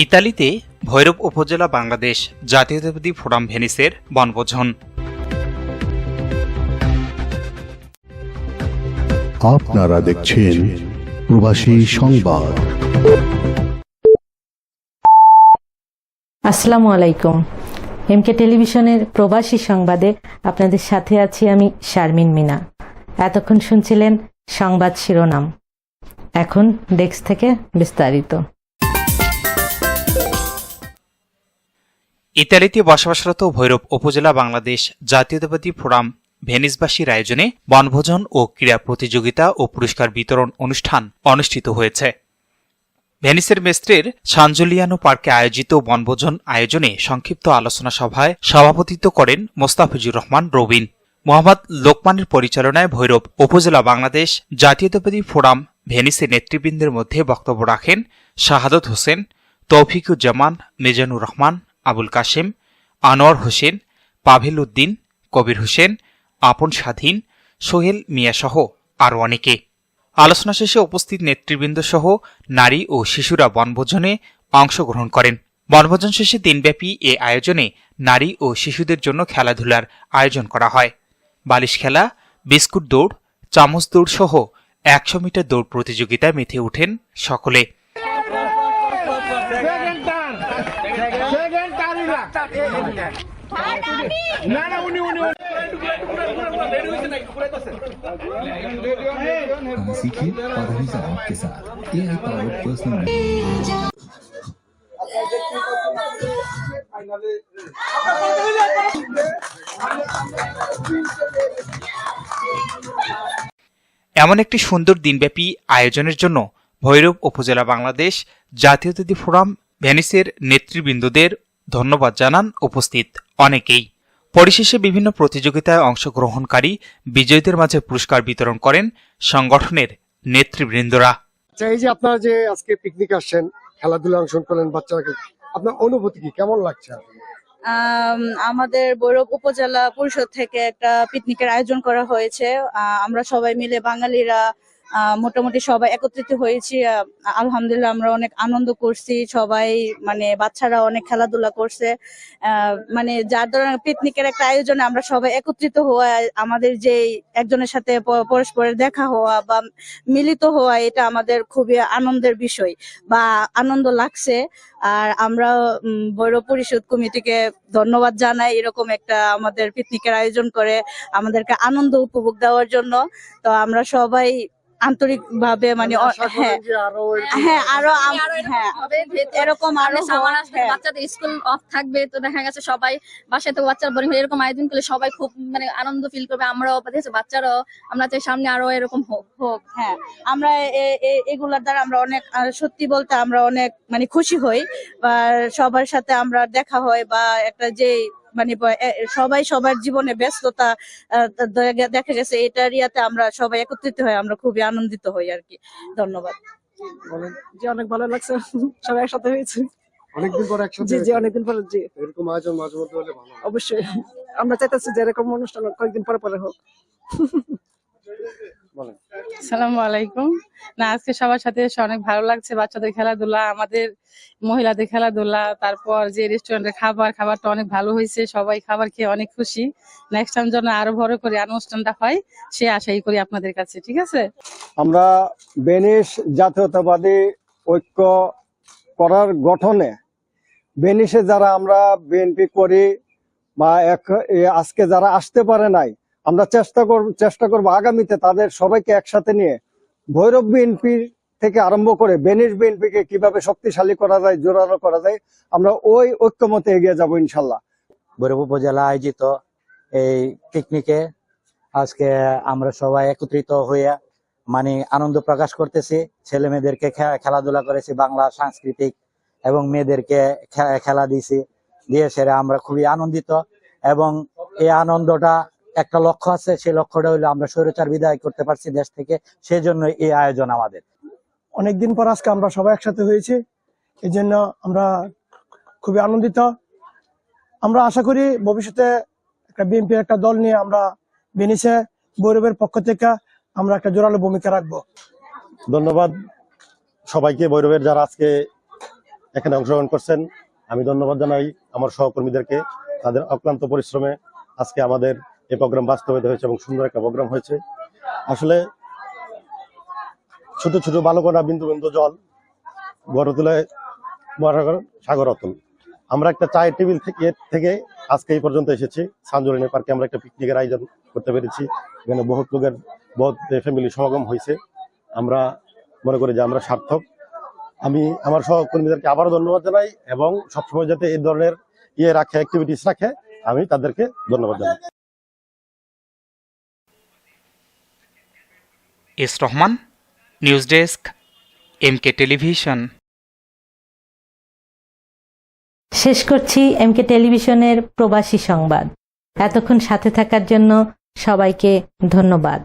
ইতালিতে ভৈরব উপজেলা বাংলাদেশ জাতীয়তাবাদী ফোরাম ভেনিসের বনভোজন। আপনারা দেখছেন প্রবাসী সংবাদ। আসসালামু আলাইকুম। এমকে টেলিভিশনের প্রবাসী সংবাদে আপনাদের সাথে আছি আমি শারমিন মিনা। এতক্ষণ শুনছিলেন সংবাদ শিরোনাম, এখন ডেস্ক থেকে বিস্তারিত। ইতালিতে বসবাসরত ভৈরব উপজেলা বাংলাদেশ জাতীয়তাবাদী ফোরাম ভেনিসবাসীর আয়োজনে বনভোজন ও ক্রীড়া প্রতিযোগিতা ও পুরস্কার বিতরণ অনুষ্ঠান অনুষ্ঠিত হয়েছে। ভেনিসের মেস্ত্রের সানজুলিয়ানো পার্কে আয়োজিত বনভোজন আয়োজনে সংক্ষিপ্ত আলোচনা সভায় সভাপতিত্ব করেন মোস্তাফিজুর রহমান রবিন। মোহাম্মদ লোকমানের পরিচালনায় ভৈরব উপজেলা বাংলাদেশ জাতীয়তাবাদী ফোরাম ভেনিসের নেতৃবৃন্দের মধ্যে বক্তব্য রাখেন শাহাদত হোসেন, তৌফিকুজ্জামান, মিজানুর রহমান, আবুল কাশেম, আনোয়ার হোসেন, পাভেল উদ্দিন, কবির হোসেন, আপন স্বাধীন, সোহেল মিয়াসহ আরও অনেকে। আলোচনা শেষে উপস্থিত নেতৃবৃন্দ সহ নারী ও শিশুরা বনভোজনে অংশগ্রহণ করেন। বনভোজন শেষে দিনব্যাপী এ আয়োজনে নারী ও শিশুদের জন্য খেলাধুলার আয়োজন করা হয়। বালিশ খেলা, বিস্কুট দৌড়, চামচ দৌড় সহ 100 মিটার দৌড় প্রতিযোগিতায় মেতে ওঠেন সকলে। सीखिए पाधानीसा आपके साथ AI पावर्ड पर्सनल। এমন একটি সুন্দর দিনব্যাপী আয়োজনের জন্য ভৈরব উপজেলা বাংলাদেশ জাতীয়তাবাদী ফোরাম ভেনিসের নেতৃবৃন্দদের ধন্যবাদ জানান উপস্থিত অনেকেই। পরিশেষে বিভিন্ন প্রতিযোগিতায় অংশগ্রহণকারী বিজয়ীদের মাঝে পুরস্কার বিতরণ করেন সংগঠনের নেতৃবৃন্দরা। এই যে আপনারা যে আজকে পিকনিক আসছেন, খেলাধুলা অংশগ্রহণ করলেন বাচ্চারা, আপনার অনুভূতি কি, কেমন লাগছে? আমাদের ভৈরব উপজেলা পরিষদ থেকে একটা পিকনিকের আয়োজন করা হয়েছে। আমরা সবাই মিলে বাঙালিরা মোটামুটি সবাই একত্রিত হয়েছি। আলহামদুলিল্লাহ আমরা অনেক আনন্দ করছি, সবাই মানে বাচ্চারা অনেক খেলাধুলা করছে। মানে যার ধরনের পিকনিকের একটা আয়োজনে আমরা সবাই একত্রিত হওয়া, আমাদের যে একজনের সাথে পরস্পরের দেখা হওয়া বা মিলিত হওয়া, এটা আমাদের খুবই আনন্দের বিষয় বা আনন্দ লাগছে। আর আমরা ভৈরব পরিষদ কমিটিকে ধন্যবাদ জানাই এরকম একটা আমাদের পিকনিকের আয়োজন করে আমাদেরকে আনন্দ উপভোগ দেওয়ার জন্য। তো আমরা সবাই আন্তরিক ভাবে মানে এরকম আরো বাচ্চাদের স্কুল অফ থাকবে, তো দেখা গেছে সবাই বাসায় তো বাচ্চার বোরিং হয়ে এরকম আয়োজন করলে সবাই খুব মানে আনন্দ ফিল করবে। আমরাও বাচ্চারাও, আমরা চাই সামনে আরো এরকম হোক। হ্যাঁ, আমরা এগুলার দ্বারা আমরা অনেক, সত্যি বলতে আমরা অনেক মানে খুশি হই বা সবার সাথে আমরা দেখা হয় বা একটা যে মানে সবাই সবার জীবনে ব্যস্ততা দেখা গেছে, এটার ইয়াতে আমরা সবাই একত্রিত হই, আমরা খুবই আনন্দিত হই আর কি। ধন্যবাদ। জি, অনেক ভালো লাগছে, সবাই একসাথে হয়েছে অনেকদিন পর একসাথে। জি, অনেকদিন পরে। জি, এরকম আয়োজন মাঝে মধ্যে হলে ভালো। অবশ্যই আমরা চাইতেছি যে এরকম অনুষ্ঠান কয়েকদিন পরে হোক। আসসালামু আলাইকুম। না, আজকে সবার সাথে এসে অনেক ভালো লাগছে। বাচ্চাদের খেলাধুলা, আমাদের মহিলাদের খেলাধুলা, তারপর যে রেস্টুরেন্টের খাবারটা অনেক ভালো হয়েছে। সবাই খাবার খেয়ে অনেক খুশি। নেক্সট টাইম যেন আরো বড় করে অনুষ্ঠানটা হয় সে আশাই করি আপনাদের কাছে। ঠিক আছে, আমরা ভেনিস জাতীয়তাবাদী ঐক্য করার গঠনে ভেনিসে যারা আমরা বিএনপি করি বা আজকে যারা আসতে পারে নাই, আমরা চেষ্টা করব আগামীতে তাদের সবাইকে একসাথে নিয়ে ভৈরব বিএনপি থেকে আরম্ভ করে ভেনিস বিএনপিকে কিভাবে শক্তিশালী করা যায়, জোরালো করা যায়, আমরা ওই ঐক্যমতে এগিয়ে যাব ইনশাল্লাহ। ভৈরব উপজেলা আয়োজিত এই পিকনিকে আজকে আমরা সবাই একত্রিত হয়ে মানে আনন্দ প্রকাশ করতেছি। ছেলে মেয়েদেরকে খেলাধুলা করেছি, বাংলা সাংস্কৃতিক এবং মেয়েদেরকে খেলা দিয়ে সেরা আমরা খুবই আনন্দিত। এবং এই আনন্দটা একটা লক্ষ্য আছে, সেই লক্ষ্যটা হলো আমরা স্বৈরাচার বিদায় করতে পারছি দেশ থেকে, সেই জন্য এই আয়োজন আমাদের। অনেকদিন পর আজকে আমরা সবাই একসাথে হয়েছি, এই জন্য আমরা খুবই আনন্দিত। আমরা আশা করি ভবিষ্যতে একটা বিএনপির একটা দল নিয়ে আমরা ভেনিসে ভৈরবের পক্ষ থেকে আমরা একটা জোরালো ভূমিকা রাখবো। ধন্যবাদ সবাইকে, ভৈরবের যারা আজকে এখানে অংশগ্রহণ করছেন। আমি ধন্যবাদ জানাই আমার সহকর্মীদেরকে, তাদের অক্লান্ত পরিশ্রমে আজকে আমাদের এই প্রোগ্রাম বাস্তবায়িত হয়েছে এবং সুন্দর একটা প্রোগ্রাম হয়েছে। আসলে ছোট ছোট বালকরা বিন্দু বিন্দু জল গড়ে তুলে মহাসাগর সাগর অতল। আমরা একটা চায়ের টেবিল থেকে আজকে এই পর্যন্ত এসেছি। সানজরিনী পার্কে আমরা একটা পিকনিকের আয়োজন করতে পেরেছি। এখানে বহুত লোকের বহুত ফ্যামিলি সমাগম হয়েছে। আমরা মনে করি যে আমরা সার্থক। আমি আমার সহকর্মীদেরকে আবারও ধন্যবাদ জানাই এবং সবসময় যাতে এই ধরনের অ্যাক্টিভিটিস রাখে, আমি তাদেরকে ধন্যবাদ জানাই। S Rahman, news desk, MK television. শেষ করছি এমকে টেলিভিশনের প্রবাসী সংবাদ। এতক্ষণ সাথে থাকার জন্য সবাইকে ধন্যবাদ।